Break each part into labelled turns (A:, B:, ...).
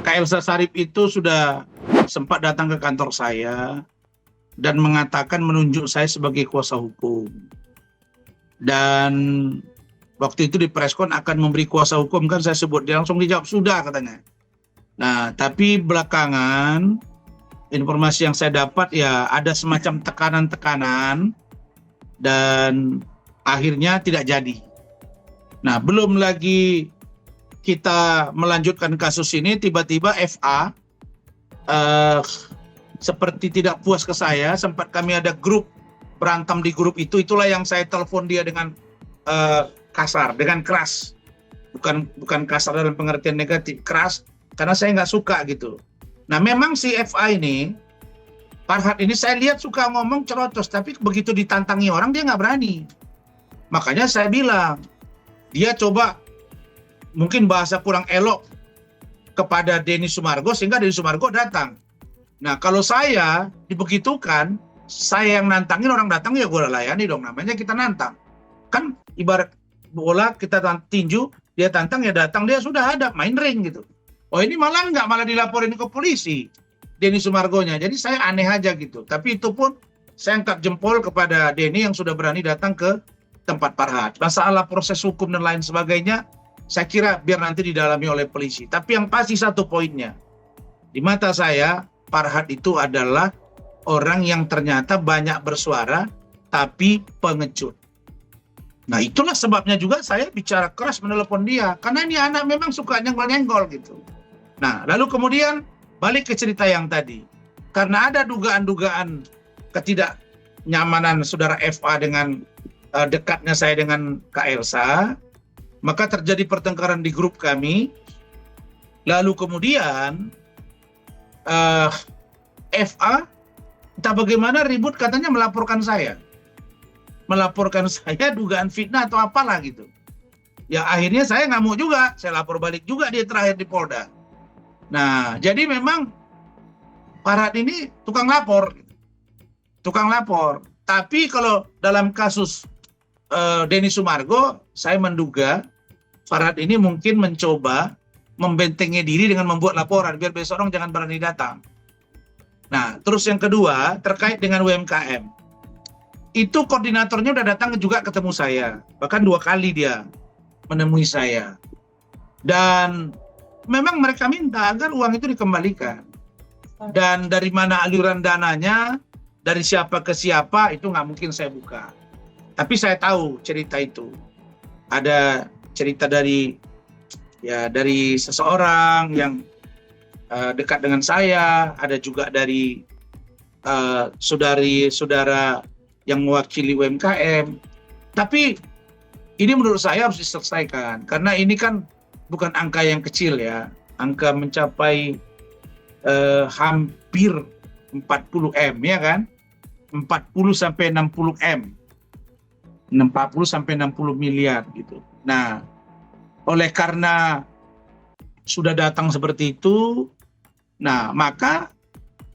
A: Kak Elsa Sarip itu sudah sempat datang ke kantor saya dan mengatakan menunjuk saya sebagai kuasa hukum. Dan waktu itu di preskon akan memberi kuasa hukum, kan saya sebut, dia langsung dijawab sudah katanya. Nah, tapi belakangan informasi yang saya dapat ya ada semacam tekanan-tekanan dan akhirnya tidak jadi. Nah, belum lagi kita melanjutkan kasus ini, tiba-tiba FA seperti tidak puas ke saya. Sempat kami ada grup berantem di grup itu, itulah yang saya telepon dia dengan kasar, dengan keras. Bukan kasar dalam pengertian negatif, keras karena saya nggak suka gitu. Nah, memang si FA ini, Farhad ini saya lihat suka ngomong cerotos, tapi begitu ditantangi orang dia nggak berani. Makanya saya bilang, dia coba mungkin bahasa kurang elok kepada Denny Sumargo sehingga Denny Sumargo datang. Nah, kalau saya dibegitukan, saya yang nantangin, orang datang ya gue layani dong, namanya kita nantang. Kan ibarat bola kita tinju, dia tantang ya datang, dia sudah ada main ring gitu. Oh, ini malah dilaporin ke polisi Denny Sumargonya. Jadi saya aneh aja gitu. Tapi itu pun saya angkat jempol kepada Denny yang sudah berani datang ke tempat Farhad. Masalah proses hukum dan lain sebagainya, saya kira biar nanti didalami oleh polisi. Tapi yang pasti satu poinnya, di mata saya Farhad itu adalah orang yang ternyata banyak bersuara tapi pengecut. Nah, itulah sebabnya juga saya bicara keras menelepon dia, karena ini anak memang suka nyenggol-nyenggol gitu. Nah, lalu kemudian balik ke cerita yang tadi. Karena ada dugaan-dugaan ketidaknyamanan saudara FA dengan dekatnya saya dengan Kak Elsa, maka terjadi pertengkaran di grup kami. Lalu kemudian FA entah bagaimana ribut, katanya melaporkan saya dugaan fitnah atau apalah gitu. Ya akhirnya saya ngamuk juga, saya lapor balik juga dia terakhir di Polda. Nah, jadi memang Farhad ini tukang lapor. Tapi kalau dalam kasus Denny Sumargo, saya menduga Farhad ini mungkin mencoba membentengi diri dengan membuat laporan biar besok orang jangan berani datang. Nah, terus yang kedua terkait dengan UMKM. Itu koordinatornya udah datang juga ketemu saya. Bahkan 2 kali dia menemui saya. Dan memang mereka minta agar uang itu dikembalikan. Dan dari mana aliran dananya, dari siapa ke siapa, itu nggak mungkin saya buka. Tapi saya tahu cerita itu. Ada cerita dari seseorang yang dekat dengan saya, ada juga dari saudara yang mewakili UMKM. Tapi ini menurut saya harus diselesaikan, karena ini kan bukan angka yang kecil ya, angka mencapai hampir 40 M ya kan, 40 sampai 60 M, 40 sampai 60 miliar gitu. Nah, oleh karena sudah datang seperti itu, nah maka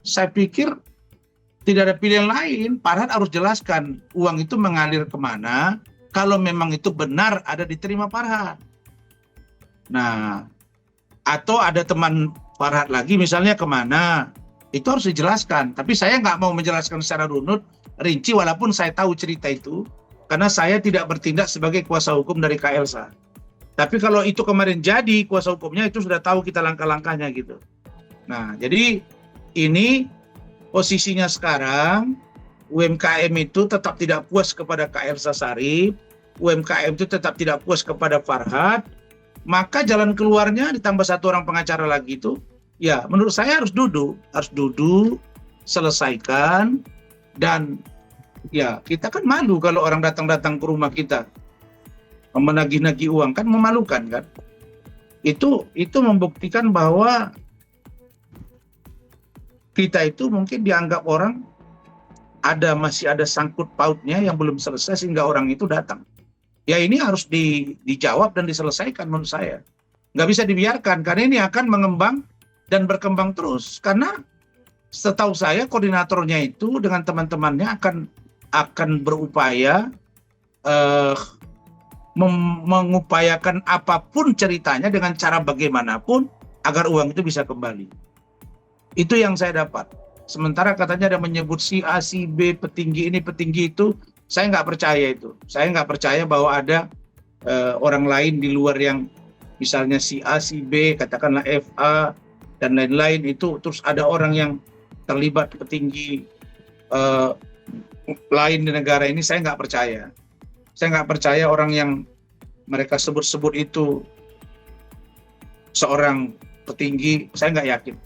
A: saya pikir tidak ada pilihan lain, Farhad harus jelaskan uang itu mengalir kemana, kalau memang itu benar ada diterima Farhad. Nah, atau ada teman Farhad lagi misalnya kemana, itu harus dijelaskan. Tapi saya nggak mau menjelaskan secara runut, rinci, walaupun saya tahu cerita itu, karena saya tidak bertindak sebagai kuasa hukum dari Kak Elsa. Tapi kalau itu kemarin jadi kuasa hukumnya, itu sudah tahu kita langkah-langkahnya gitu. Nah, jadi ini posisinya sekarang, UMKM itu tetap tidak puas kepada Kak Elsa Sarip, UMKM itu tetap tidak puas kepada Farhad, maka jalan keluarnya ditambah 1 orang pengacara lagi itu, ya menurut saya harus duduk, selesaikan, dan ya kita kan malu kalau orang datang-datang ke rumah kita menagih-nagih uang, kan memalukan kan. Itu membuktikan bahwa kita itu mungkin dianggap orang masih ada sangkut pautnya yang belum selesai sehingga orang itu datang. Ya ini harus dijawab dan diselesaikan menurut saya. Nggak bisa dibiarkan, karena ini akan mengembang dan berkembang terus. Karena setahu saya koordinatornya itu dengan teman-temannya akan berupaya mengupayakan apapun ceritanya dengan cara bagaimanapun agar uang itu bisa kembali. Itu yang saya dapat. Sementara katanya ada menyebut si A, si B, petinggi ini, petinggi itu, saya nggak percaya itu. Saya nggak percaya bahwa ada orang lain di luar yang misalnya si A, si B, katakanlah FA, dan lain-lain itu, terus ada orang yang terlibat petinggi lain di negara ini, saya nggak percaya. Saya nggak percaya orang yang mereka sebut-sebut itu seorang petinggi, saya nggak yakin.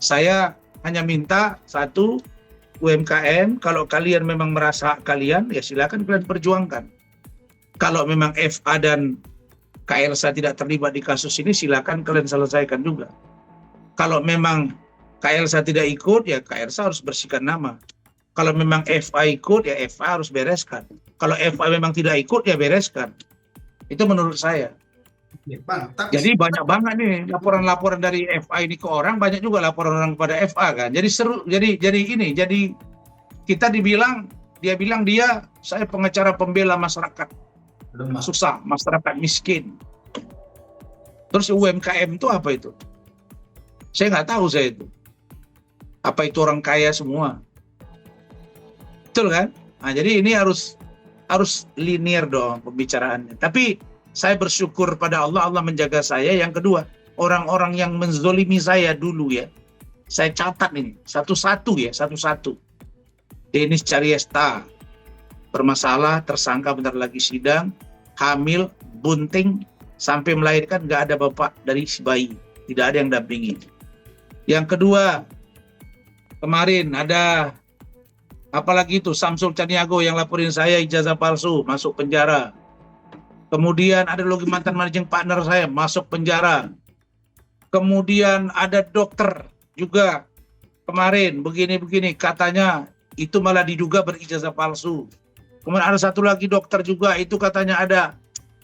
A: Saya hanya minta satu, UMKM, kalau kalian memang merasa hak kalian, ya silakan kalian perjuangkan. Kalau memang FA dan KLSA tidak terlibat di kasus ini, silakan kalian selesaikan juga. Kalau memang KLSA tidak ikut, ya KLSA harus bersihkan nama. Kalau memang FA ikut, ya FA harus bereskan. Kalau FA memang tidak ikut, ya bereskan. Itu menurut saya.
B: Ya, Bang,
A: Jadi banyak banget nih laporan-laporan dari FA ini ke orang, banyak juga laporan orang kepada FA kan. Jadi seru, jadi kita dia bilang saya pengacara pembela masyarakat susah, masyarakat miskin. Terus UMKM itu apa itu? Saya nggak tahu saya itu. Apa itu orang kaya semua? Betul kan? Nah, jadi ini harus linear dong pembicaraannya. Tapi saya bersyukur pada Allah, Allah menjaga saya. Yang kedua, orang-orang yang menzolimi saya dulu ya, saya catat ini satu-satu. Denis Cariesta, bermasalah, tersangka bentar lagi sidang, hamil, bunting, sampai melahirkan nggak ada bapak dari si bayi, tidak ada yang dampingi. Yang kedua, kemarin ada apalagi itu Samsul Caniago yang laporin saya ijazah palsu, masuk penjara. Kemudian ada lagi mantan managing partner saya masuk penjara. Kemudian ada dokter juga kemarin begini-begini, katanya itu malah diduga berijazah palsu. Kemudian ada satu lagi dokter juga, itu katanya ada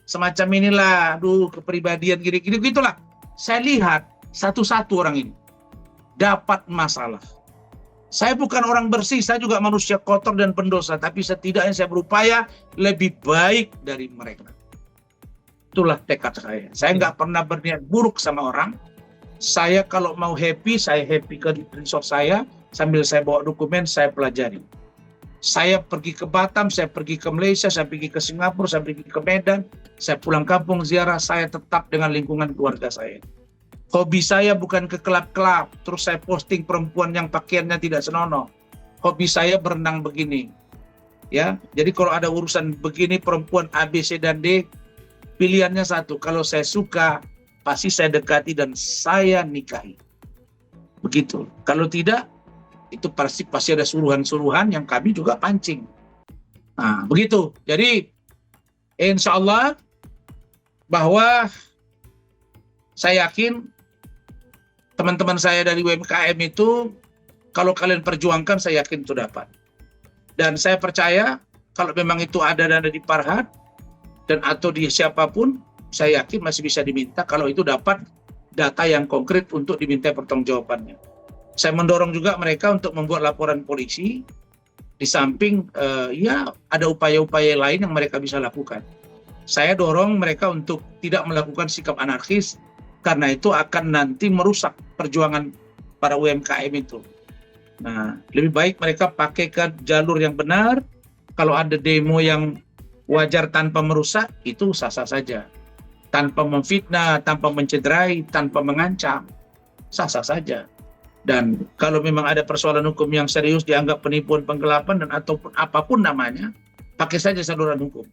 A: semacam inilah, kepribadian gini-gini gitulah. Saya lihat satu-satu orang ini dapat masalah. Saya bukan orang bersih, saya juga manusia kotor dan pendosa, tapi setidaknya saya berupaya lebih baik dari mereka. Itulah tekad saya. Saya nggak pernah berniat buruk sama orang. Saya kalau mau happy, saya happy ke resort saya, sambil saya bawa dokumen, saya pelajari. Saya pergi ke Batam, saya pergi ke Malaysia, saya pergi ke Singapura, saya pergi ke Medan, saya pulang kampung ziarah, saya tetap dengan lingkungan keluarga saya. Hobi saya bukan ke klub-klub, terus saya posting perempuan yang pakaiannya tidak senonoh. Hobi saya berenang begini. Ya, jadi kalau ada urusan begini, perempuan A, B, C, dan D, pilihannya satu. Kalau saya suka, pasti saya dekati dan saya nikahi. Begitu. Kalau tidak, itu pasti ada suruhan-suruhan yang kami juga pancing. Nah, begitu. Jadi, insya Allah bahwa saya yakin teman-teman saya dari UMKM itu, kalau kalian perjuangkan, saya yakin itu dapat. Dan saya percaya, kalau memang itu ada dana di Parhat, dan atau di siapapun, saya yakin masih bisa diminta kalau itu dapat data yang konkret untuk diminta pertanggungjawabannya. Saya mendorong juga mereka untuk membuat laporan polisi, di samping ya ada upaya-upaya lain yang mereka bisa lakukan. Saya dorong mereka untuk tidak melakukan sikap anarkis, karena itu akan nanti merusak perjuangan para UMKM itu. Nah, lebih baik mereka pakai ke jalur yang benar. Kalau ada demo yang wajar tanpa merusak, itu sah-sah saja. Tanpa memfitnah, tanpa mencederai, tanpa mengancam, sah-sah saja. Dan kalau memang ada persoalan hukum yang serius dianggap penipuan, penggelapan, dan ataupun apapun namanya, pakai saja saluran hukum.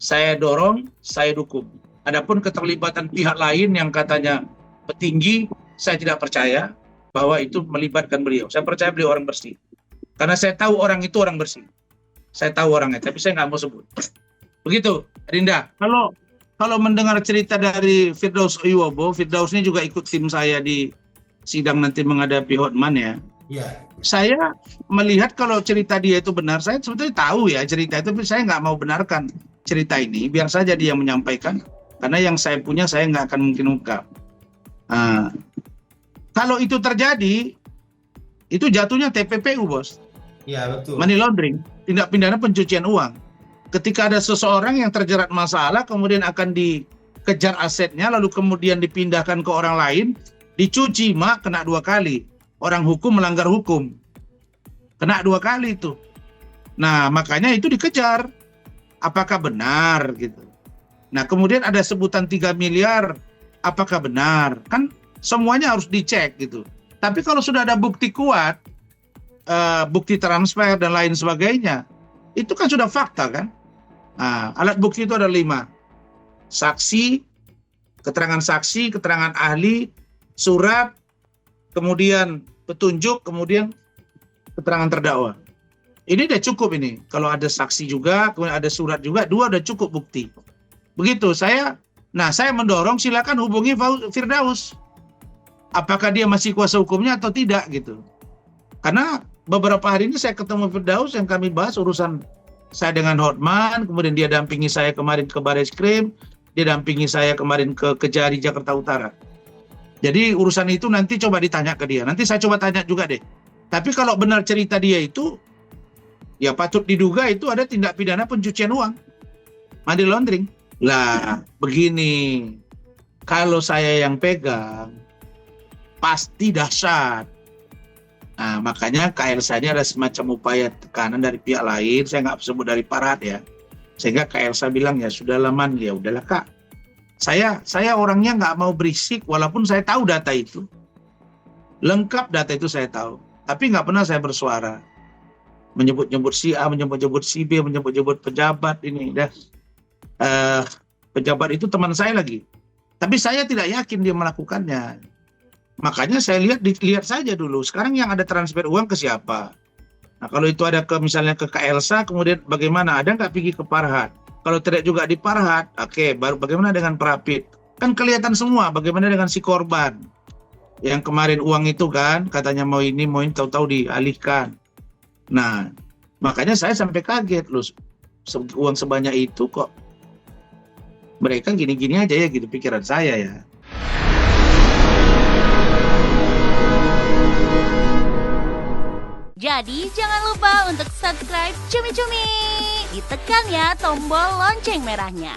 A: Saya dorong, saya dukung. Adapun keterlibatan pihak lain yang katanya petinggi, saya tidak percaya bahwa itu melibatkan beliau. Saya percaya beliau orang bersih. Karena saya tahu orang itu orang bersih. Saya tahu orangnya, tapi saya nggak mau sebut. Begitu, Rinda. Kalau mendengar cerita dari Firdaus Wibowo, Firdaus ini juga ikut tim saya di sidang nanti menghadapi Hotman ya.
B: Iya.
A: Saya melihat kalau cerita dia itu benar, saya sebetulnya tahu ya cerita itu, tapi saya nggak mau benarkan cerita ini. Biar saja dia menyampaikan, karena yang saya punya saya nggak akan mungkin ungkap. Kalau itu terjadi, itu jatuhnya TPPU, bos.
B: Iya, betul.
A: Money laundering, tindak pidana pencucian uang. Ketika ada seseorang yang terjerat masalah, kemudian akan kejar asetnya, lalu kemudian dipindahkan ke orang lain, dicuci, mak, kena 2 kali. Orang hukum melanggar hukum. Kena 2 kali itu. Nah, makanya itu dikejar. Apakah benar gitu. Nah, kemudian ada sebutan 3 miliar, apakah benar? Kan semuanya harus dicek gitu. Tapi kalau sudah ada bukti kuat, bukti transfer dan lain sebagainya, itu kan sudah fakta kan? Nah, alat bukti itu ada 5. Saksi, keterangan ahli, surat, kemudian petunjuk, kemudian keterangan terdakwa. Ini udah cukup ini. Kalau ada saksi juga, kemudian ada surat juga, 2 udah cukup bukti. Begitu saya mendorong silakan hubungi Firdaus. Apakah dia masih kuasa hukumnya atau tidak gitu. Karena beberapa hari ini saya ketemu Firdaus yang kami bahas urusan saya dengan Hotman, kemudian dia dampingi saya kemarin ke Barreskrim, dia dampingi saya kemarin ke Kejari Jakarta Utara. Jadi urusan itu nanti coba ditanya ke dia. Nanti saya coba tanya juga deh. Tapi kalau benar cerita dia itu, ya patut diduga itu ada tindak pidana pencucian uang, money laundering. Lah, begini, kalau saya yang pegang, pasti dahsyat. Nah, makanya KLSA ini ada semacam upaya tekanan dari pihak lain, saya nggak sebut dari Parhat ya. Sehingga KLSA bilang, ya sudahlah Man, ya udahlah Kak. Saya orangnya nggak mau berisik, walaupun saya tahu data itu. Lengkap data itu saya tahu. Tapi nggak pernah saya bersuara. Menyebut-nyebut si A, menyebut-nyebut si B, menyebut-nyebut pejabat ini. Pejabat itu teman saya lagi. Tapi saya tidak yakin dia melakukannya. Makanya saya lihat saja dulu. Sekarang yang ada transfer uang ke siapa? Nah, kalau itu ada misalnya ke KLSA, kemudian bagaimana? Ada nggak pergi ke Parhat? Kalau tidak juga di Parhat, oke, baru bagaimana dengan Prapit? Kan kelihatan semua bagaimana dengan si korban. Yang kemarin uang itu kan, katanya mau ini, tahu-tahu dialihkan. Nah, makanya saya sampai kaget loh, uang sebanyak itu kok mereka gini-gini aja ya gitu pikiran saya ya.
C: Jadi jangan lupa untuk subscribe Cumi Cumi. Ditekan ya tombol lonceng merahnya.